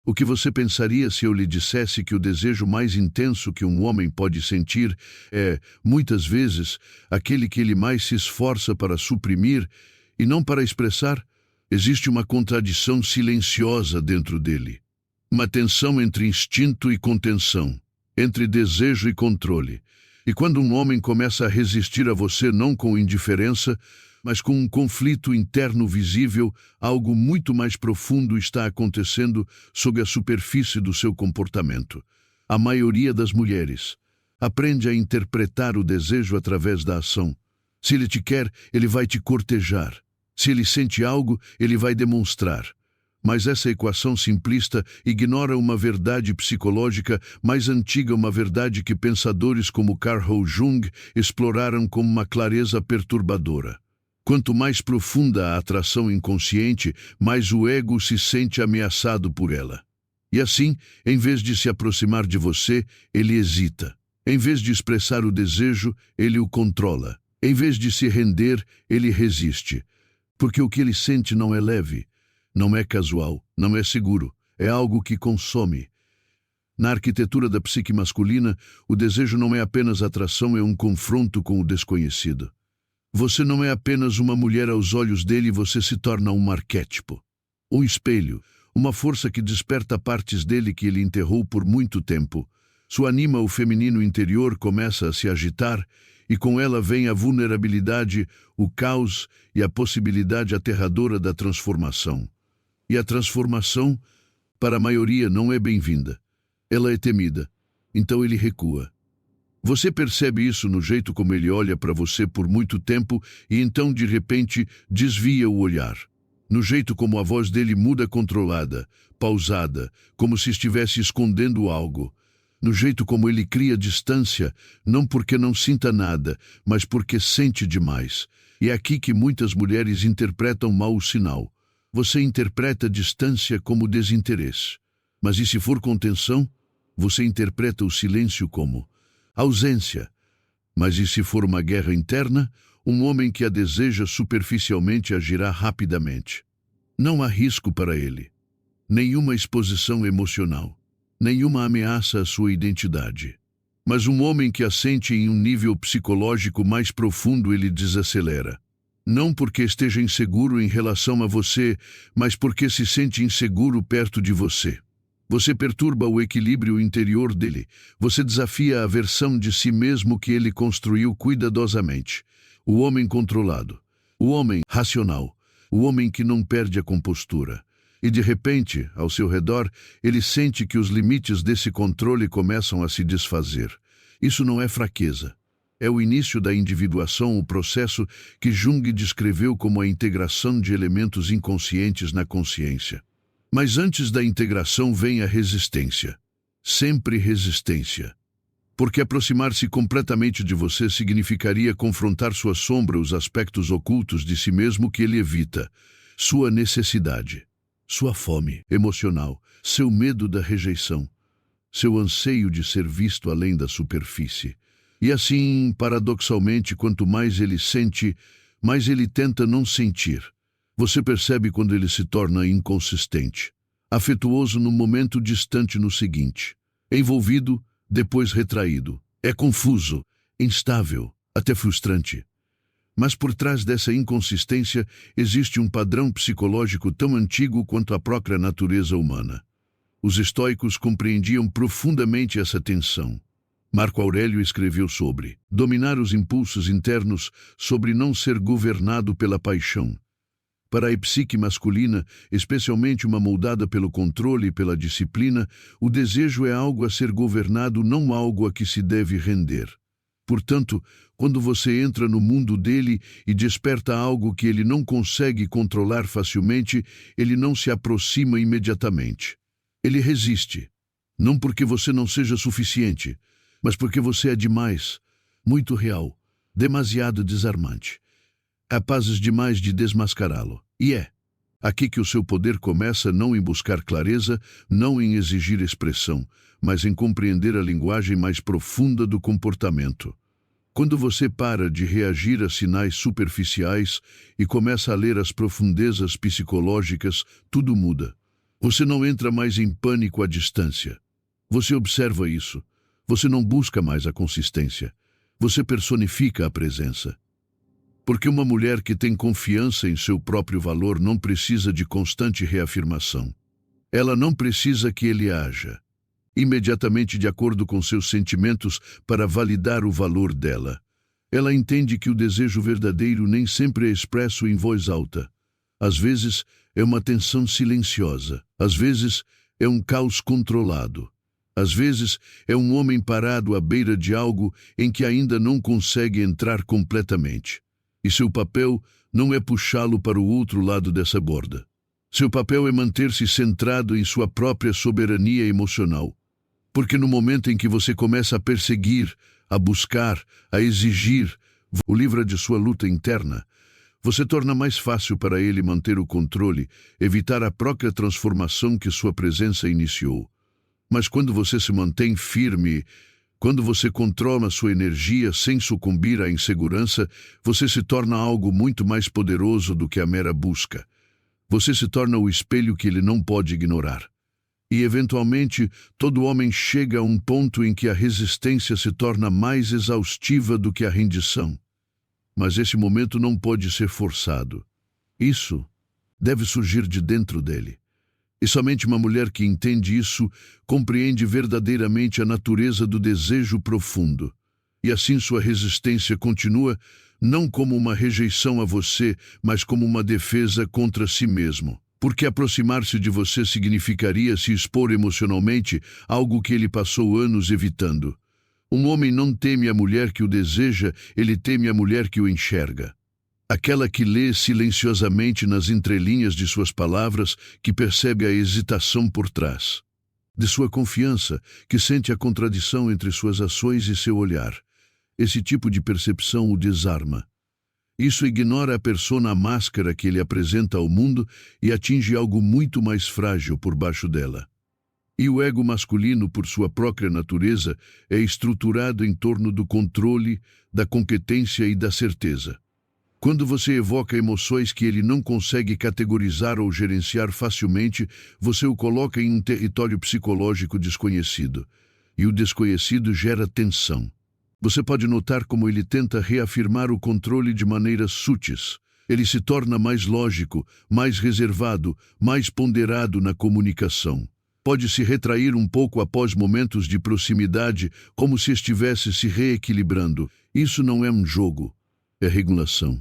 O que você pensaria se eu lhe dissesse que o desejo mais intenso que um homem pode sentir é, muitas vezes, aquele que ele mais se esforça para suprimir e não para expressar? Existe uma contradição silenciosa dentro dele. Uma tensão entre instinto e contenção, entre desejo e controle. E quando um homem começa a resistir a você não com indiferença, mas com um conflito interno visível, algo muito mais profundo está acontecendo sob a superfície do seu comportamento. A maioria das mulheres aprende a interpretar o desejo através da ação. Se ele te quer, ele vai te cortejar. Se ele sente algo, ele vai demonstrar. Mas essa equação simplista ignora uma verdade psicológica mais antiga, uma verdade que pensadores como Carl Jung exploraram com uma clareza perturbadora. Quanto mais profunda a atração inconsciente, mais o ego se sente ameaçado por ela. E assim, em vez de se aproximar de você, ele hesita. Em vez de expressar o desejo, ele o controla. Em vez de se render, ele resiste. Porque o que ele sente não é leve, não é casual, não é seguro, é algo que consome. Na arquitetura da psique masculina, o desejo não é apenas atração, é um confronto com o desconhecido. Você não é apenas uma mulher aos olhos dele, você se torna um arquétipo. Um espelho, uma força que desperta partes dele que ele enterrou por muito tempo. Sua anima, o feminino interior, começa a se agitar, e com ela vem a vulnerabilidade, o caos e a possibilidade aterradora da transformação. E a transformação, para a maioria, não é bem-vinda. Ela é temida. Então ele recua. Você percebe isso no jeito como ele olha para você por muito tempo e então, de repente, desvia o olhar. No jeito como a voz dele muda controlada, pausada, como se estivesse escondendo algo. No jeito como ele cria distância, não porque não sinta nada, mas porque sente demais. E é aqui que muitas mulheres interpretam mal o sinal. Você interpreta distância como desinteresse. Mas e se for contenção? Você interpreta o silêncio como ausência. Mas e se for uma guerra interna? Um homem que a deseja superficialmente agirá rapidamente. Não há risco para ele. Nenhuma exposição emocional. Nenhuma ameaça à sua identidade. Mas um homem que a sente em um nível psicológico mais profundo, ele desacelera. Não porque esteja inseguro em relação a você, mas porque se sente inseguro perto de você. Você perturba o equilíbrio interior dele. Você desafia a versão de si mesmo que ele construiu cuidadosamente. O homem controlado. O homem racional. O homem que não perde a compostura. E de repente, ao seu redor, ele sente que os limites desse controle começam a se desfazer. Isso não é fraqueza. É o início da individuação, o processo que Jung descreveu como a integração de elementos inconscientes na consciência. Mas antes da integração vem a resistência. Sempre resistência. Porque aproximar-se completamente de você significaria confrontar sua sombra, os aspectos ocultos de si mesmo que ele evita, sua necessidade, sua fome emocional, seu medo da rejeição, seu anseio de ser visto além da superfície. E assim, paradoxalmente, quanto mais ele sente, mais ele tenta não sentir. Você percebe quando ele se torna inconsistente, afetuoso no momento, distante no seguinte, envolvido, depois retraído. É confuso, instável, até frustrante. Mas por trás dessa inconsistência existe um padrão psicológico tão antigo quanto a própria natureza humana. Os estoicos compreendiam profundamente essa tensão. Marco Aurélio escreveu sobre dominar os impulsos internos, sobre não ser governado pela paixão. Para a psique masculina, especialmente uma moldada pelo controle e pela disciplina, o desejo é algo a ser governado, não algo a que se deve render. Portanto, quando você entra no mundo dele e desperta algo que ele não consegue controlar facilmente, ele não se aproxima imediatamente. Ele resiste. Não porque você não seja suficiente, mas porque você é demais, muito real, demasiado desarmante. Capazes demais de desmascará-lo. E é aqui que o seu poder começa, não em buscar clareza, não em exigir expressão, mas em compreender a linguagem mais profunda do comportamento. Quando você para de reagir a sinais superficiais e começa a ler as profundezas psicológicas, tudo muda. Você não entra mais em pânico à distância. Você observa isso. Você não busca mais a consistência. Você personifica a presença. Porque uma mulher que tem confiança em seu próprio valor não precisa de constante reafirmação. Ela não precisa que ele haja imediatamente de acordo com seus sentimentos para validar o valor dela. Ela entende que o desejo verdadeiro nem sempre é expresso em voz alta. Às vezes é uma tensão silenciosa. Às vezes é um caos controlado. Às vezes é um homem parado à beira de algo em que ainda não consegue entrar completamente. E seu papel não é puxá-lo para o outro lado dessa borda. Seu papel é manter-se centrado em sua própria soberania emocional. Porque no momento em que você começa a perseguir, a buscar, a exigir, o livra de sua luta interna, você torna mais fácil para ele manter o controle, evitar a própria transformação que sua presença iniciou. Mas quando você se mantém firme, quando você controla sua energia sem sucumbir à insegurança, você se torna algo muito mais poderoso do que a mera busca. Você se torna o espelho que ele não pode ignorar. E, eventualmente, todo homem chega a um ponto em que a resistência se torna mais exaustiva do que a rendição. Mas esse momento não pode ser forçado. Isso deve surgir de dentro dele. E somente uma mulher que entende isso compreende verdadeiramente a natureza do desejo profundo. E assim sua resistência continua, não como uma rejeição a você, mas como uma defesa contra si mesmo. Porque aproximar-se de você significaria se expor emocionalmente, algo que ele passou anos evitando. Um homem não teme a mulher que o deseja, ele teme a mulher que o enxerga. Aquela que lê silenciosamente nas entrelinhas de suas palavras, que percebe a hesitação por trás. De sua confiança, que sente a contradição entre suas ações e seu olhar. Esse tipo de percepção o desarma. Isso ignora a persona máscara que ele apresenta ao mundo e atinge algo muito mais frágil por baixo dela. E o ego masculino, por sua própria natureza, é estruturado em torno do controle, da competência e da certeza. Quando você evoca emoções que ele não consegue categorizar ou gerenciar facilmente, você o coloca em um território psicológico desconhecido. E o desconhecido gera tensão. Você pode notar como ele tenta reafirmar o controle de maneiras sutis. Ele se torna mais lógico, mais reservado, mais ponderado na comunicação. Pode se retrair um pouco após momentos de proximidade, como se estivesse se reequilibrando. Isso não é um jogo, é regulação.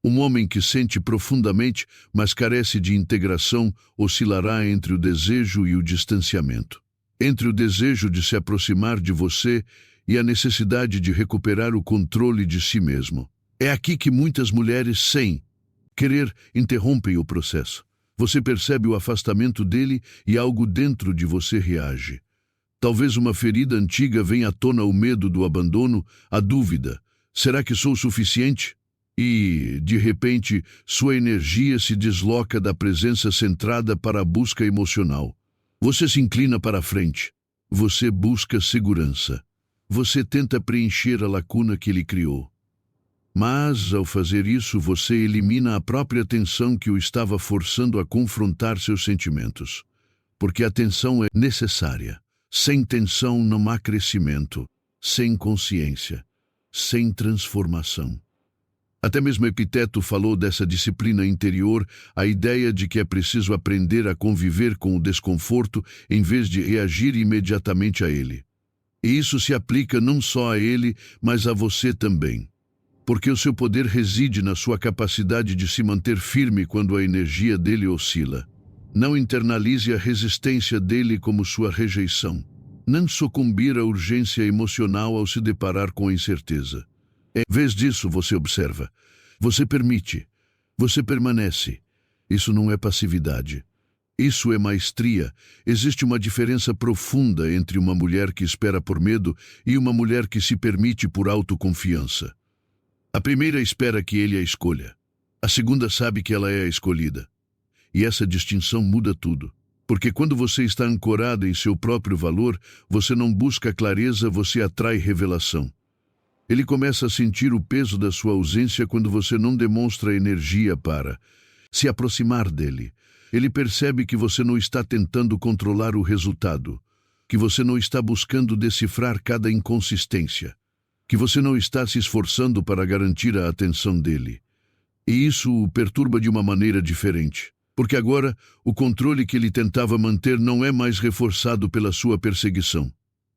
Um homem que sente profundamente, mas carece de integração, oscilará entre o desejo e o distanciamento. Entre o desejo de se aproximar de você e a necessidade de recuperar o controle de si mesmo. É aqui que muitas mulheres, sem querer, interrompem o processo. Você percebe o afastamento dele e algo dentro de você reage. Talvez uma ferida antiga venha à tona, o medo do abandono, a dúvida. Será que sou suficiente? E, de repente, sua energia se desloca da presença centrada para a busca emocional. Você se inclina para a frente. Você busca segurança. Você tenta preencher a lacuna que ele criou. Mas, ao fazer isso, você elimina a própria tensão que o estava forçando a confrontar seus sentimentos. Porque a tensão é necessária. Sem tensão não há crescimento, sem consciência, sem transformação. Até mesmo Epiteto falou dessa disciplina interior, a ideia de que é preciso aprender a conviver com o desconforto em vez de reagir imediatamente a ele. E isso se aplica não só a ele, mas a você também. Porque o seu poder reside na sua capacidade de se manter firme quando a energia dele oscila. Não internalize a resistência dele como sua rejeição. Não sucumbir à urgência emocional ao se deparar com a incerteza. Em vez disso, você observa. Você permite. Você permanece. Isso não é passividade. Isso é maestria. Existe uma diferença profunda entre uma mulher que espera por medo e uma mulher que se permite por autoconfiança. A primeira espera que ele a escolha. A segunda sabe que ela é a escolhida. E essa distinção muda tudo. Porque quando você está ancorado em seu próprio valor, você não busca clareza, você atrai revelação. Ele começa a sentir o peso da sua ausência quando você não demonstra energia para. se aproximar dele. Ele percebe que você não está tentando controlar o resultado, que você não está buscando decifrar cada inconsistência, que você não está se esforçando para garantir a atenção dele. E isso o perturba de uma maneira diferente, porque agora o controle que ele tentava manter não é mais reforçado pela sua perseguição.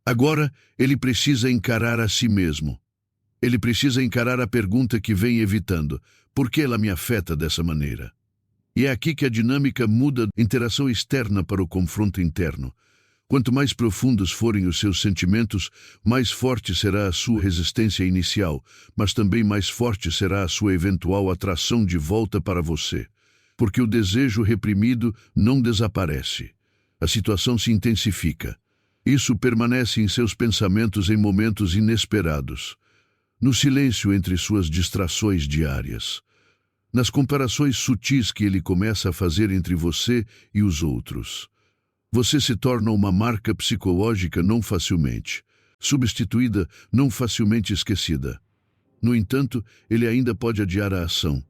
Agora ele precisa encarar a si mesmo. Ele precisa encarar a pergunta que vem evitando: por que ela me afeta dessa maneira? E é aqui que a dinâmica muda da interação externa para o confronto interno. Quanto mais profundos forem os seus sentimentos, mais forte será a sua resistência inicial, mas também mais forte será a sua eventual atração de volta para você. Porque o desejo reprimido não desaparece. A situação se intensifica. Isso permanece em seus pensamentos em momentos inesperados, no silêncio entre suas distrações diárias, nas comparações sutis que ele começa a fazer entre você e os outros. Você se torna uma marca psicológica não facilmente substituída, não facilmente esquecida. No entanto, ele ainda pode adiar a ação,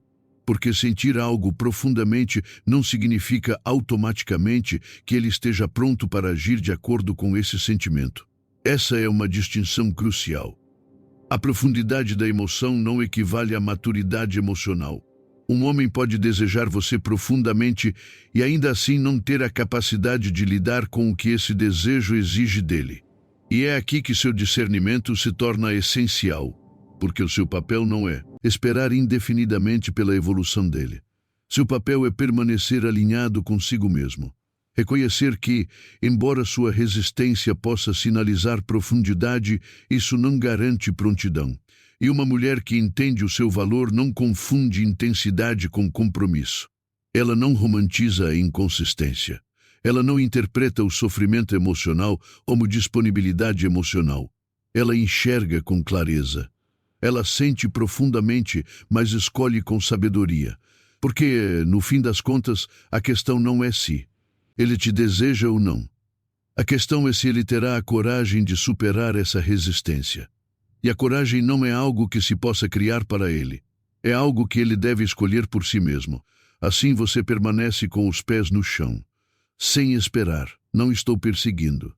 porque sentir algo profundamente não significa automaticamente que ele esteja pronto para agir de acordo com esse sentimento. Essa é uma distinção crucial. A profundidade da emoção não equivale à maturidade emocional. Um homem pode desejar você profundamente e ainda assim não ter a capacidade de lidar com o que esse desejo exige dele. E é aqui que seu discernimento se torna essencial, porque o seu papel não é esperar indefinidamente pela evolução dele. Seu papel é permanecer alinhado consigo mesmo. Reconhecer que, embora sua resistência possa sinalizar profundidade, isso não garante prontidão. E uma mulher que entende o seu valor não confunde intensidade com compromisso. Ela não romantiza a inconsistência. Ela não interpreta o sofrimento emocional como disponibilidade emocional. Ela enxerga com clareza. Ela sente profundamente, mas escolhe com sabedoria. Porque, no fim das contas, a questão não é se ele te deseja ou não. A questão é se ele terá a coragem de superar essa resistência. E a coragem não é algo que se possa criar para ele. É algo que ele deve escolher por si mesmo. Assim você permanece com os pés no chão. Sem esperar, não estou perseguindo.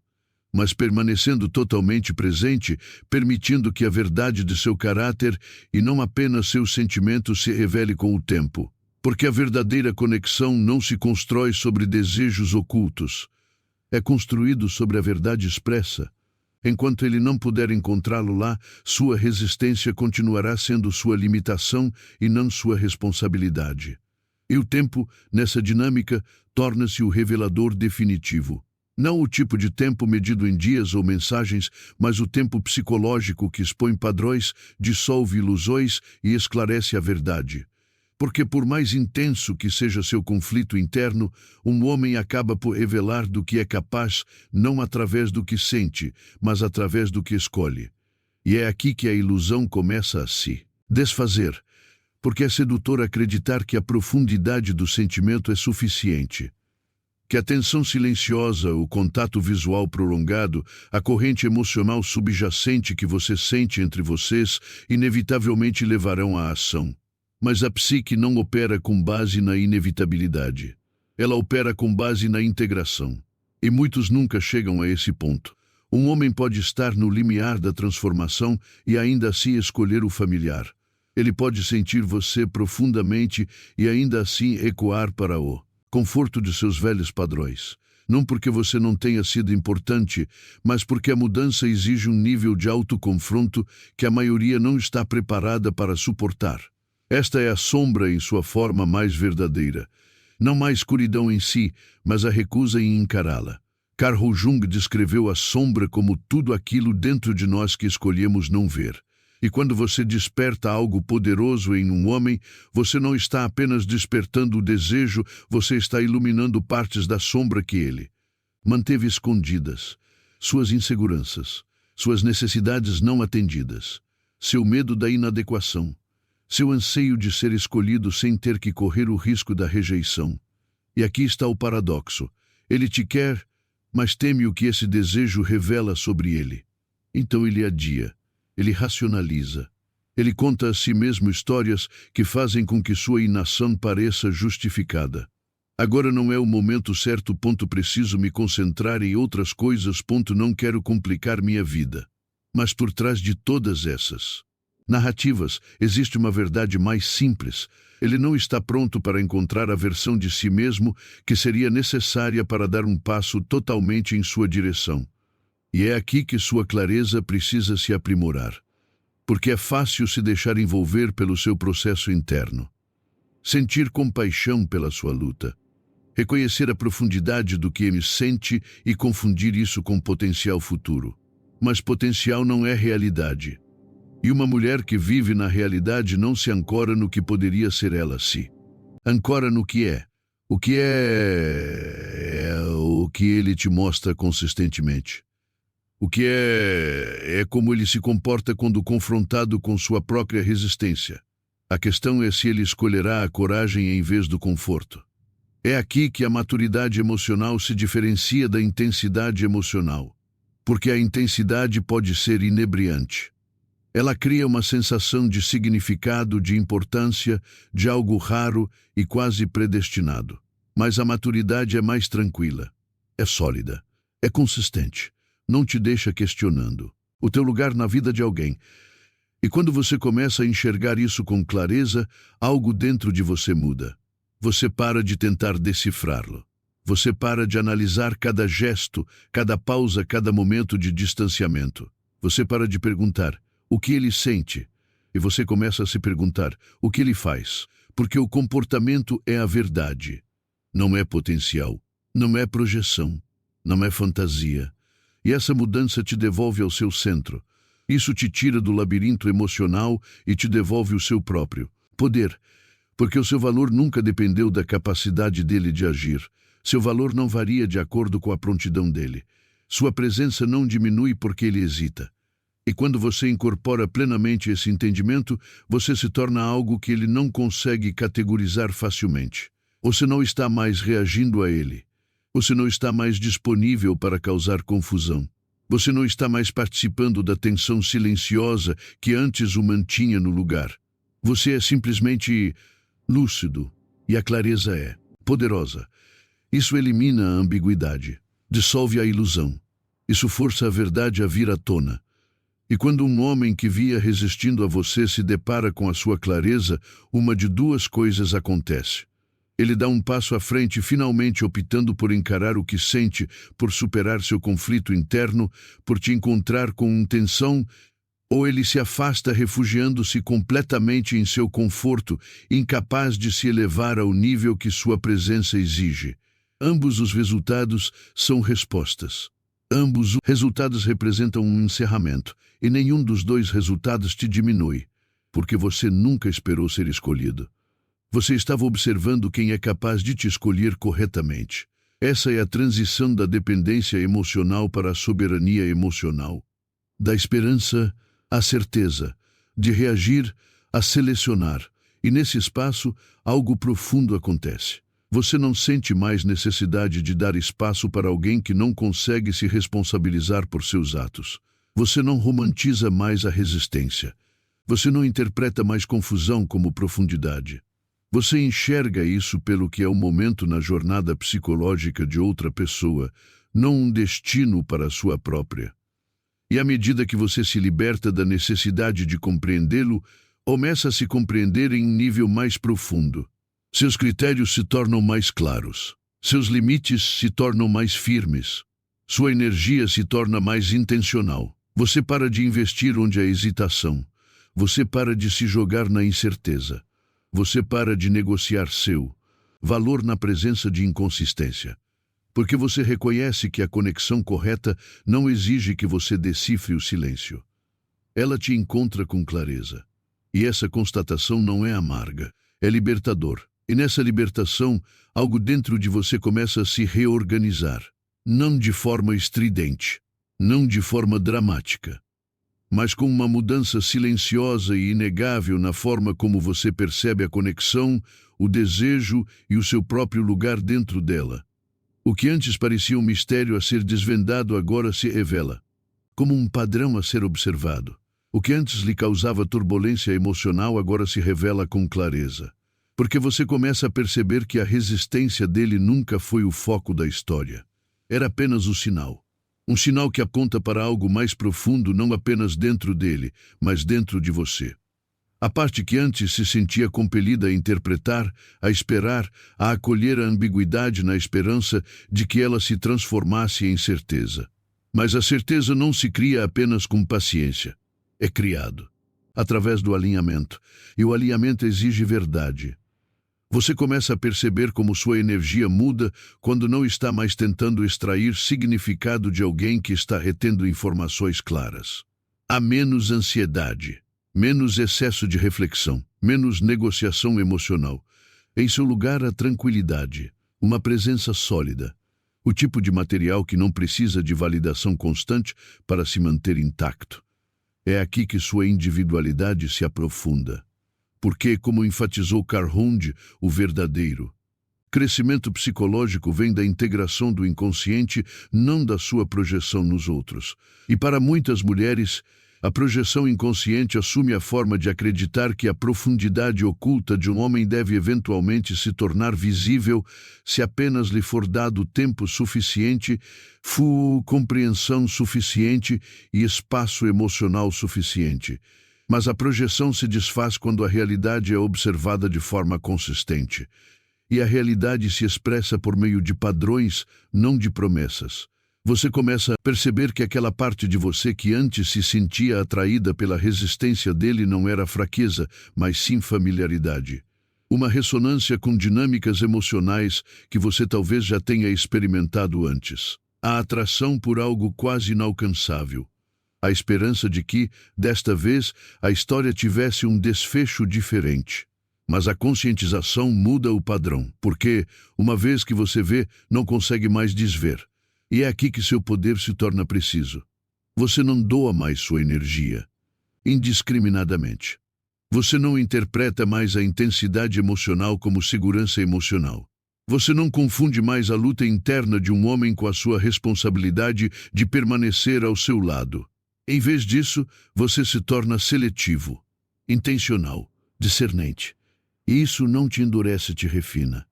Mas permanecendo totalmente presente, permitindo que a verdade de seu caráter e não apenas seus sentimentos se revele com o tempo. Porque a verdadeira conexão não se constrói sobre desejos ocultos. É construído sobre a verdade expressa. Enquanto ele não puder encontrá-lo lá, sua resistência continuará sendo sua limitação e não sua responsabilidade. E o tempo, nessa dinâmica, torna-se o revelador definitivo. Não o tipo de tempo medido em dias ou mensagens, mas o tempo psicológico que expõe padrões, dissolve ilusões e esclarece a verdade. Porque por mais intenso que seja seu conflito interno, um homem acaba por revelar do que é capaz, não através do que sente, mas através do que escolhe. E é aqui que a ilusão começa a se desfazer, porque é sedutor acreditar que a profundidade do sentimento é suficiente. Que a tensão silenciosa, o contato visual prolongado, a corrente emocional subjacente que você sente entre vocês, inevitavelmente levarão à ação. Mas a psique não opera com base na inevitabilidade. Ela opera com base na integração. E muitos nunca chegam a esse ponto. Um homem pode estar no limiar da transformação e ainda assim escolher o familiar. Ele pode sentir você profundamente e ainda assim ecoar para o conforto de seus velhos padrões. Não porque você não tenha sido importante, mas porque a mudança exige um nível de autoconfronto que a maioria não está preparada para suportar. Esta é a sombra em sua forma mais verdadeira. Não mais escuridão em si, mas a recusa em encará-la. Carl Jung descreveu a sombra como tudo aquilo dentro de nós que escolhemos não ver. E quando você desperta algo poderoso em um homem, você não está apenas despertando o desejo, você está iluminando partes da sombra que ele manteve escondidas. Suas inseguranças, suas necessidades não atendidas, seu medo da inadequação, seu anseio de ser escolhido sem ter que correr o risco da rejeição. E aqui está o paradoxo. Ele te quer, mas teme o que esse desejo revela sobre ele. Então ele adia, ele racionaliza, Ele conta a si mesmo histórias que fazem com que sua inação pareça justificada. Agora não é o momento certo, preciso me concentrar em outras coisas, não quero complicar minha vida. Mas por trás de todas essas narrativas existe uma verdade mais simples. Ele não está pronto para encontrar a versão de si mesmo que seria necessária para dar um passo totalmente em sua direção. E é aqui que sua clareza precisa se aprimorar. Porque é fácil se deixar envolver pelo seu processo interno. Sentir compaixão pela sua luta. Reconhecer a profundidade do que ele sente e confundir isso com potencial futuro. Mas potencial não é realidade. E uma mulher que vive na realidade não se ancora no que poderia ser ela se ancora no que é. O que é o que ele te mostra consistentemente. O que é como ele se comporta quando confrontado com sua própria resistência. A questão é se ele escolherá a coragem em vez do conforto. É aqui que a maturidade emocional se diferencia da intensidade emocional. Porque a intensidade pode ser inebriante. Ela cria uma sensação de significado, de importância, de algo raro e quase predestinado. Mas a maturidade é mais tranquila, é sólida, é consistente, não te deixa questionando o teu lugar na vida de alguém. E quando você começa a enxergar isso com clareza, algo dentro de você muda. Você para de tentar decifrá-lo. Você para de analisar cada gesto, cada pausa, cada momento de distanciamento. Você para de perguntar o que ele sente. E você começa a se perguntar o que ele faz. Porque o comportamento é a verdade. Não é potencial. Não é projeção. Não é fantasia. E essa mudança te devolve ao seu centro. Isso te tira do labirinto emocional e te devolve o seu próprio poder. Porque o seu valor nunca dependeu da capacidade dele de agir. Seu valor não varia de acordo com a prontidão dele. Sua presença não diminui porque ele hesita. E quando você incorpora plenamente esse entendimento, você se torna algo que ele não consegue categorizar facilmente. Você não está mais reagindo a ele. Você não está mais disponível para causar confusão. Você não está mais participando da tensão silenciosa que antes o mantinha no lugar. Você é simplesmente lúcido, e a clareza é poderosa. Isso elimina a ambiguidade, dissolve a ilusão. Isso força a verdade a vir à tona. E quando um homem que via resistindo a você se depara com a sua clareza, uma de duas coisas acontece. Ele dá um passo à frente, finalmente optando por encarar o que sente, por superar seu conflito interno, por te encontrar com intenção, ou ele se afasta refugiando-se completamente em seu conforto, incapaz de se elevar ao nível que sua presença exige. Ambos os resultados são respostas. Ambos os resultados representam um encerramento, e nenhum dos dois resultados te diminui, porque você nunca esperou ser escolhido. Você estava observando quem é capaz de te escolher corretamente. Essa é a transição da dependência emocional para a soberania emocional. Da esperança à certeza, de reagir a selecionar. E nesse espaço, algo profundo acontece. Você não sente mais necessidade de dar espaço para alguém que não consegue se responsabilizar por seus atos. Você não romantiza mais a resistência. Você não interpreta mais confusão como profundidade. Você enxerga isso pelo que é o momento na jornada psicológica de outra pessoa, não um destino para a sua própria. E à medida que você se liberta da necessidade de compreendê-lo, começa a se compreender em nível mais profundo. Seus critérios se tornam mais claros. Seus limites se tornam mais firmes. Sua energia se torna mais intencional. Você para de investir onde há hesitação. Você para de se jogar na incerteza. Você para de negociar seu valor na presença de inconsistência. Porque você reconhece que a conexão correta não exige que você decifre o silêncio. Ela te encontra com clareza. E essa constatação não é amarga, é libertador. E nessa libertação, algo dentro de você começa a se reorganizar. Não de forma estridente, não de forma dramática, mas com uma mudança silenciosa e inegável na forma como você percebe a conexão, o desejo e o seu próprio lugar dentro dela. O que antes parecia um mistério a ser desvendado agora se revela como um padrão a ser observado. O que antes lhe causava turbulência emocional agora se revela com clareza. Porque você começa a perceber que a resistência dele nunca foi o foco da história. Era apenas o sinal. Um sinal que aponta para algo mais profundo, não apenas dentro dele, mas dentro de você. A parte que antes se sentia compelida a interpretar, a esperar, a acolher a ambiguidade na esperança de que ela se transformasse em certeza. Mas a certeza não se cria apenas com paciência. É criado através do alinhamento, e o alinhamento exige verdade. Você começa a perceber como sua energia muda quando não está mais tentando extrair significado de alguém que está retendo informações claras. Há menos ansiedade, menos excesso de reflexão, menos negociação emocional. Em seu lugar, a tranquilidade, uma presença sólida, o tipo de material que não precisa de validação constante para se manter intacto. É aqui que sua individualidade se aprofunda. Porque, como enfatizou Carl Jung, o verdadeiro crescimento psicológico vem da integração do inconsciente, não da sua projeção nos outros. E para muitas mulheres, a projeção inconsciente assume a forma de acreditar que a profundidade oculta de um homem deve eventualmente se tornar visível se apenas lhe for dado tempo suficiente, compreensão suficiente e espaço emocional suficiente. Mas a projeção se desfaz quando a realidade é observada de forma consistente. E a realidade se expressa por meio de padrões, não de promessas. Você começa a perceber que aquela parte de você que antes se sentia atraída pela resistência dele não era fraqueza, mas sim familiaridade. Uma ressonância com dinâmicas emocionais que você talvez já tenha experimentado antes. A atração por algo quase inalcançável. A esperança de que, desta vez, a história tivesse um desfecho diferente. Mas a conscientização muda o padrão, porque, uma vez que você vê, não consegue mais desver. E é aqui que seu poder se torna preciso. Você não doa mais sua energia, indiscriminadamente. Você não interpreta mais a intensidade emocional como segurança emocional. Você não confunde mais a luta interna de um homem com a sua responsabilidade de permanecer ao seu lado. Em vez disso, você se torna seletivo, intencional, discernente. E isso não te endurece, te refina.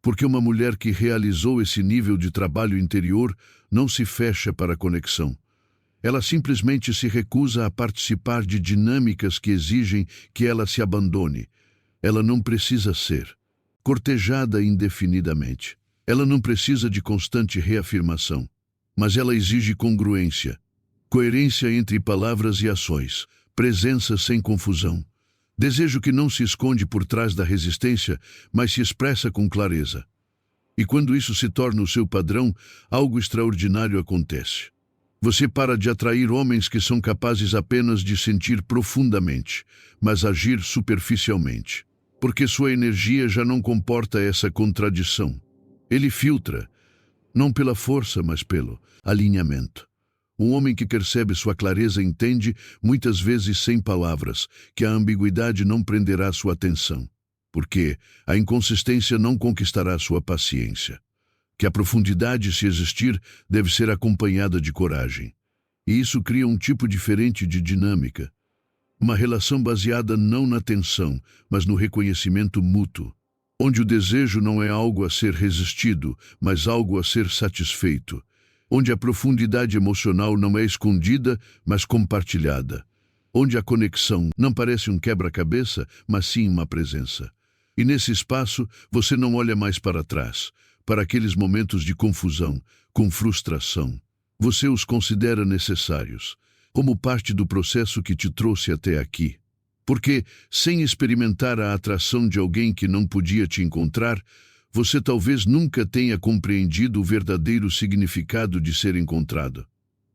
Porque uma mulher que realizou esse nível de trabalho interior não se fecha para a conexão. Ela simplesmente se recusa a participar de dinâmicas que exigem que ela se abandone. Ela não precisa ser cortejada indefinidamente. Ela não precisa de constante reafirmação. Mas ela exige congruência, coerência entre palavras e ações, presença sem confusão. Desejo que não se esconde por trás da resistência, mas se expressa com clareza. E quando isso se torna o seu padrão, algo extraordinário acontece. Você para de atrair homens que são capazes apenas de sentir profundamente, mas agir superficialmente. Porque sua energia já não comporta essa contradição. Ele filtra, não pela força, mas pelo alinhamento. Um homem que percebe sua clareza entende, muitas vezes sem palavras, que a ambiguidade não prenderá sua atenção, porque a inconsistência não conquistará sua paciência. Que a profundidade, se existir, deve ser acompanhada de coragem. E isso cria um tipo diferente de dinâmica. Uma relação baseada não na tensão, mas no reconhecimento mútuo, onde o desejo não é algo a ser resistido, mas algo a ser satisfeito. Onde a profundidade emocional não é escondida, mas compartilhada. Onde a conexão não parece um quebra-cabeça, mas sim uma presença. E nesse espaço, você não olha mais para trás, para aqueles momentos de confusão, com frustração. Você os considera necessários, como parte do processo que te trouxe até aqui. Porque, sem experimentar a atração de alguém que não podia te encontrar, você talvez nunca tenha compreendido o verdadeiro significado de ser encontrado.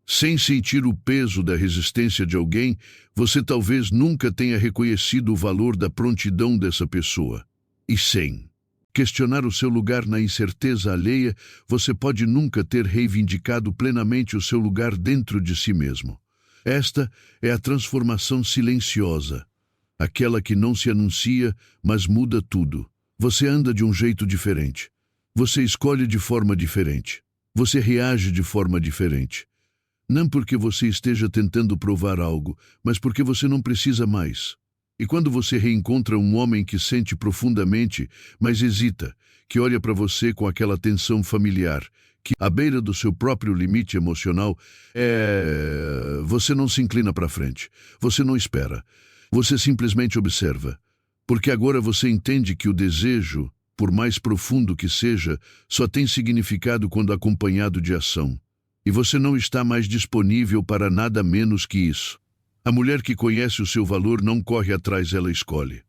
Sem sentir o peso da resistência de alguém, você talvez nunca tenha reconhecido o valor da prontidão dessa pessoa. E sem questionar o seu lugar na incerteza alheia, você pode nunca ter reivindicado plenamente o seu lugar dentro de si mesmo. Esta é a transformação silenciosa, aquela que não se anuncia, mas muda tudo. Você anda de um jeito diferente. Você escolhe de forma diferente. Você reage de forma diferente. Não porque você esteja tentando provar algo, mas porque você não precisa mais. E quando você reencontra um homem que sente profundamente, mas hesita, que olha para você com aquela tensão familiar, que à beira do seu próprio limite emocional, você não se inclina para frente, você não espera, você simplesmente observa. Porque agora você entende que o desejo, por mais profundo que seja, só tem significado quando acompanhado de ação. E você não está mais disponível para nada menos que isso. A mulher que conhece o seu valor não corre atrás, ela escolhe.